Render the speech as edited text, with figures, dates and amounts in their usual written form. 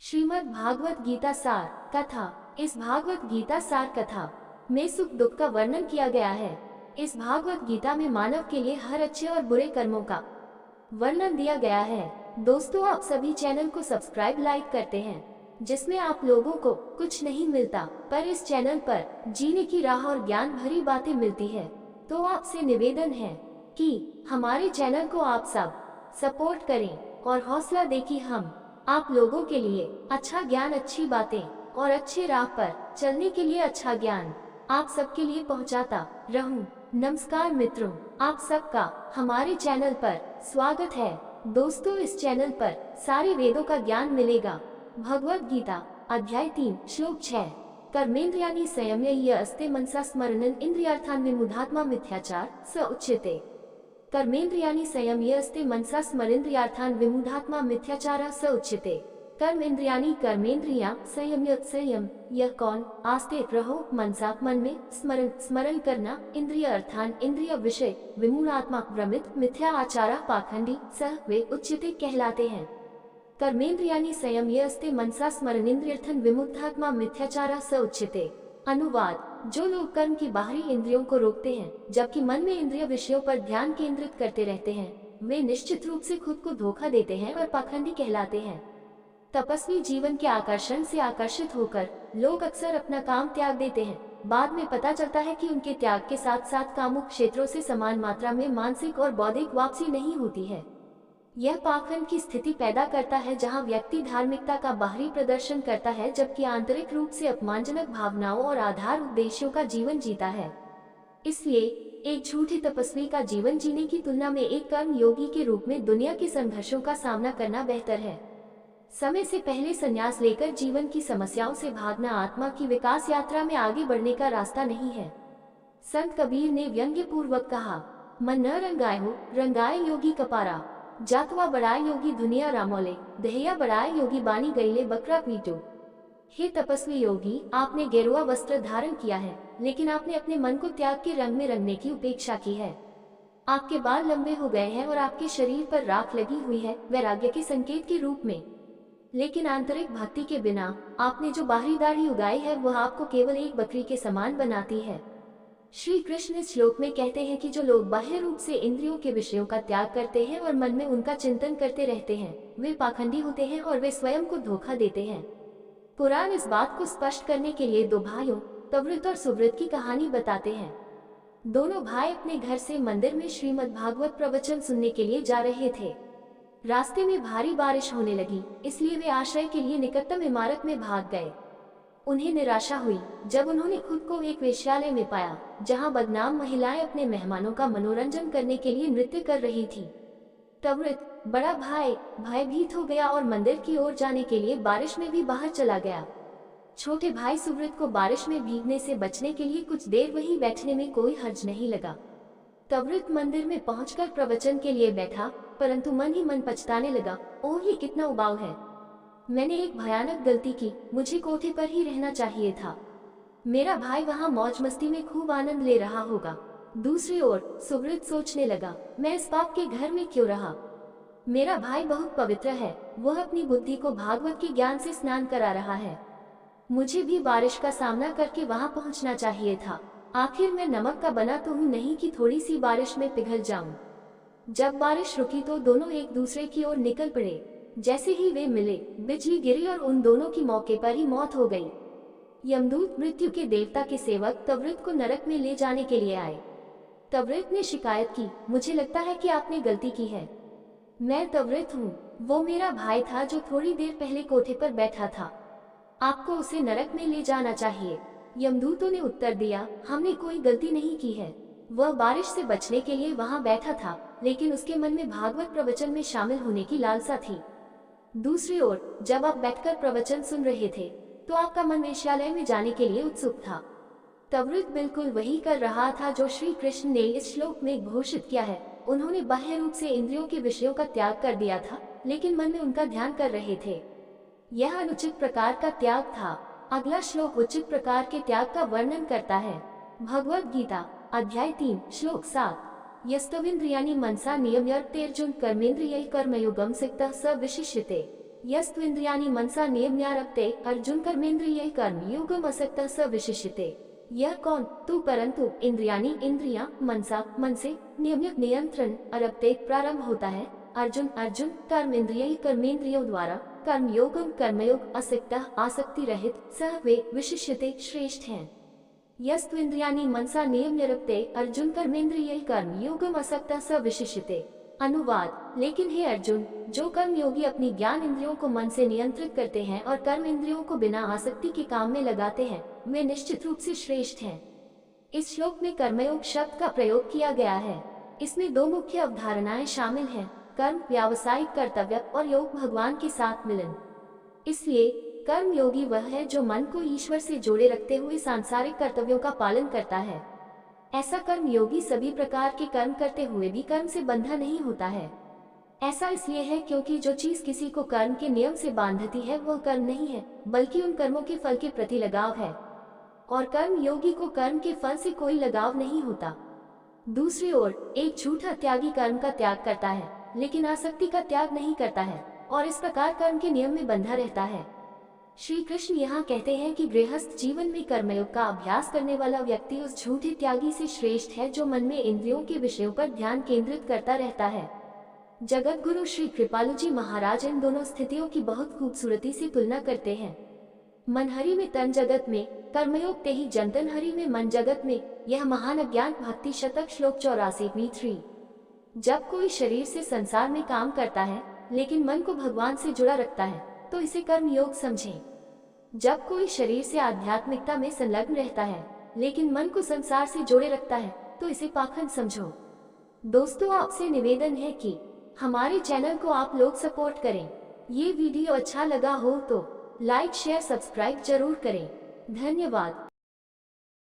श्रीमद् भागवत गीता सार कथा। इस भागवत गीता सार कथा में सुख दुख का वर्णन किया गया है। इस भागवत गीता में मानव के लिए हर अच्छे और बुरे कर्मों का वर्णन दिया गया है। दोस्तों, आप सभी चैनल को सब्सक्राइब लाइक करते हैं, जिसमें आप लोगों को कुछ नहीं मिलता, पर इस चैनल पर जीने की राह और ज्ञान भरी बातें मिलती है। तो आपसे निवेदन है कि हमारे चैनल को आप सब सपोर्ट करें और हौसला दें कि हम आप लोगों के लिए अच्छा ज्ञान, अच्छी बातें और अच्छे राह पर चलने के लिए अच्छा ज्ञान आप सबके लिए पहुंचाता रहूं। नमस्कार मित्रों, आप सबका हमारे चैनल पर स्वागत है। दोस्तों, इस चैनल पर सारे वेदों का ज्ञान मिलेगा। भगवत गीता अध्याय 3 श्लोक 6। कर्मेन्द्रियाणि संयम्य अस्ते मनसा स्मरणन् इंद्रियार्थान् विमूढात्मा मिथ्याचार स उच्यते। कर्मेन्द्रियाणि संयम्य अस्ते मनसा स्मरेन्द्रियार्थान् विमूढात्मा मिथ्याचारः स उच्यते। कर्म इंद्रियाणि कर्मेन्द्रिया संयम्य संयम यह कौन आस्ते रहो मनसा मन में स्मरण करना इंद्रिय अर्थान इंद्रिय विषय विमूढ़ात्मा भ्रमित मिथ्या आचारः पाखंडी सह वे उच्यते कहलाते हैं। कर्मेन्द्रियाणि संयम्य अस्ते मनसा स्मरणेन्द्रियर्थान् विमुक्तात्मा मिथ्याचारः स उच्यते। अनुवाद: जो लोग कर्म की बाहरी इंद्रियों को रोकते हैं जबकि मन में इंद्रिय विषयों पर ध्यान केंद्रित करते रहते हैं, वे निश्चित रूप से खुद को धोखा देते हैं और पाखंडी कहलाते हैं। तपस्वी जीवन के आकर्षण से आकर्षित होकर लोग अक्सर अपना काम त्याग देते हैं। बाद में पता चलता है कि उनके त्याग के साथ साथ कामुक क्षेत्रों से समान मात्रा में मानसिक और बौद्धिक वापसी नहीं होती है। यह पाखंड की स्थिति पैदा करता है जहां व्यक्ति धार्मिकता का बाहरी प्रदर्शन करता है जबकि आंतरिक रूप से अपमानजनक भावनाओं और आधार उद्देश्यों का जीवन जीता है। इसलिए एक झूठे तपस्वी का जीवन जीने की तुलना में एक कर्म योगी के रूप में दुनिया के संघर्षों का सामना करना बेहतर है। समय से पहले संन्यास लेकर जीवन की समस्याओं से भागना आत्मा की विकास यात्रा में आगे बढ़ने का रास्ता नहीं है। संत कबीर ने व्यंग्य पूर्वक कहा, मन न रंगाए रंगाए योगी कपारा, जातवा बढ़ाए योगी दुनिया रामोले, दहिया बढ़ाए योगी बानी गईले बकरा पीटो। हे तपस्वी योगी, आपने गेरुआ वस्त्र धारण किया है, लेकिन आपने अपने मन को त्याग के रंग में रंगने की उपेक्षा की है। आपके बाल लंबे हो गए हैं और आपके शरीर पर राख लगी हुई है, वैराग्य के संकेत के रूप में। लेकिन आंतरिक भक्ति के बिना आपने जो बाहरी दाढ़ी उगाई है वह आपको केवल एक बकरी के समान बनाती है। श्री कृष्ण इस श्लोक में कहते हैं कि जो लोग बाह्य रूप से इंद्रियों के विषयों का त्याग करते हैं और मन में उनका चिंतन करते रहते हैं, वे पाखंडी होते हैं और वे स्वयं को धोखा देते हैं। पुराण इस बात को स्पष्ट करने के लिए दो भाइयों तवृत और सुव्रत की कहानी बताते हैं। दोनों भाई अपने घर से मंदिर में श्रीमद् भागवत प्रवचन सुनने के लिए जा रहे थे। रास्ते में भारी बारिश होने लगी, इसलिए वे आश्रय के लिए निकटतम इमारत में भाग गए। उन्हें निराशा हुई जब उन्होंने खुद को एक वेश्यालय में पाया जहां बदनाम महिलाएं अपने मेहमानों का मनोरंजन करने के लिए नृत्य कर रही थी। तवृत बड़ा भाई भयभीत हो गया और मंदिर की ओर जाने के लिए बारिश में भी बाहर चला गया। छोटे भाई सुव्रत को बारिश में भीगने से बचने के लिए कुछ देर वहीं बैठने में कोई हर्ज नहीं लगा। तवृत मंदिर में पहुंचकर प्रवचन के लिए बैठा, परंतु मन ही मन पछताने लगा, ओह ये कितना उबाऊ है, मैंने एक भयानक गलती की, मुझे कोठे पर ही रहना चाहिए था। मेरा भाई वहां मौज मस्ती में खूब आनंद ले रहा होगा। दूसरी ओर सुव्रत सोचने लगा, मैं इस पाप के घर में क्यों रहा। मेरा भाई बहुत पवित्र है, वह अपनी बुद्धि को भागवत के ज्ञान से स्नान करा रहा है। मुझे भी बारिश का सामना करके वहां पहुंचना चाहिए था। आखिर मैं नमक का बना तो हूँ नहीं कि थोड़ी सी बारिश में पिघल जाऊं। जब बारिश रुकी तो दोनों एक दूसरे की ओर निकल पड़े। जैसे ही वे मिले, बिजली गिरी और उन दोनों की मौके पर ही मौत हो गई। यमदूत मृत्यु के देवता के सेवक तवृत को नरक में ले जाने के लिए आए। तवृत ने शिकायत की, मुझे लगता है कि आपने गलती की है। मैं तवृत हूँ, वो मेरा भाई था जो थोड़ी देर पहले कोठे पर बैठा था। आपको उसे नरक में ले जाना चाहिए। यमदूतों ने उत्तर दिया, हमने कोई गलती नहीं की है। वह बारिश से बचने के लिए वहां बैठा था, लेकिन उसके मन में भागवत प्रवचन में शामिल होने की लालसा थी। दूसरी ओर जब आप बैठकर प्रवचन सुन रहे थे तो आपका मन वेश्यालय में जाने के लिए उत्सुक था। तवृत बिल्कुल वही कर रहा था जो श्री कृष्ण ने इस श्लोक में घोषित किया है। उन्होंने बाह्य रूप से इंद्रियों के विषयों का त्याग कर दिया था, लेकिन मन में उनका ध्यान कर रहे थे। यह अनुचित प्रकार का त्याग था। अगला श्लोक उचित प्रकार के त्याग का वर्णन करता है। भगवद गीता अध्याय 3 श्लोक 7। यस्तविन्द्रियाणि मनसा नियम्य तेर्जुन कर्मेन्द्रियैः कर्मयोगं सिक्तः स विशिष्यते। यस्त्विन्द्रियाणि मनसा नियम्यारभते अर्जुन कर्मेन्द्रिय कर्म योगम असक्तः स विशिष्यते। यह कौन? तू, परंतु इंद्रियाणि इंद्रियां मनसा मन से नियम्य नियंत्रण अरभते प्रारंभ होता है। अर्जुन कर्मेंद्रिय कर्मेंद्रियों द्वारा कर्म योगम कर्मयोग असक्तः आसक्ति रहित सह वे विशिष्यते श्रेष्ठ हैं। यस्त्विन्द्रियाणि मनसा नियम्यरभते अर्जुन कर्मेंद्रिय कर्म योगम असक्तः स विशिष्यते। अनुवाद: लेकिन हे अर्जुन, जो कर्म योगी अपनी ज्ञान इंद्रियों को मन से नियंत्रित करते हैं और कर्म इंद्रियों को बिना आसक्ति के काम में लगाते हैं, वे निश्चित रूप से श्रेष्ठ हैं। इस श्लोक में कर्मयोग शब्द का प्रयोग किया गया है। इसमें दो मुख्य अवधारणाएं शामिल हैं, कर्म व्यावसायिक कर्तव्य और योग भगवान के साथ मिलन। इसलिए कर्म योगी वह है जो मन को ईश्वर से जोड़े रखते हुए सांसारिक कर्तव्यों का पालन करता है। ऐसा कर्म योगी सभी प्रकार के कर्म करते हुए भी कर्म से बंधा नहीं होता है। ऐसा इसलिए है क्योंकि जो चीज किसी को कर्म के नियम से बांधती है वह कर्म नहीं है, बल्कि उन कर्मों के फल के प्रति लगाव है, और कर्म योगी को कर्म के फल से कोई लगाव नहीं होता। दूसरी ओर एक झूठा त्यागी कर्म का त्याग करता है लेकिन आसक्ति का त्याग नहीं करता है और इस प्रकार कर्म के नियम में बंधा रहता है। श्री कृष्ण यहाँ कहते हैं कि गृहस्थ जीवन में कर्मयोग का अभ्यास करने वाला व्यक्ति उस झूठे त्यागी से श्रेष्ठ है जो मन में इंद्रियों के विषयों पर ध्यान केंद्रित करता रहता है। जगत गुरु श्री कृपालु जी महाराज इन दोनों स्थितियों की बहुत खूबसूरती से तुलना करते हैं। मनहरि में तन जगत में, कर्मयोग ते ही जनतन हरि में मन जगत में। यह महान अज्ञान भक्ति शतक श्लोक 84 जब कोई शरीर से संसार में काम करता है लेकिन मन को भगवान से जुड़ा रखता है तो इसे कर्म योग समझें। जब कोई शरीर से आध्यात्मिकता में संलग्न रहता है लेकिन मन को संसार से जोड़े रखता है तो इसे पाखंड समझो। दोस्तों, आपसे निवेदन है कि हमारे चैनल को आप लोग सपोर्ट करें। ये वीडियो अच्छा लगा हो तो लाइक शेयर सब्सक्राइब जरूर करें। धन्यवाद।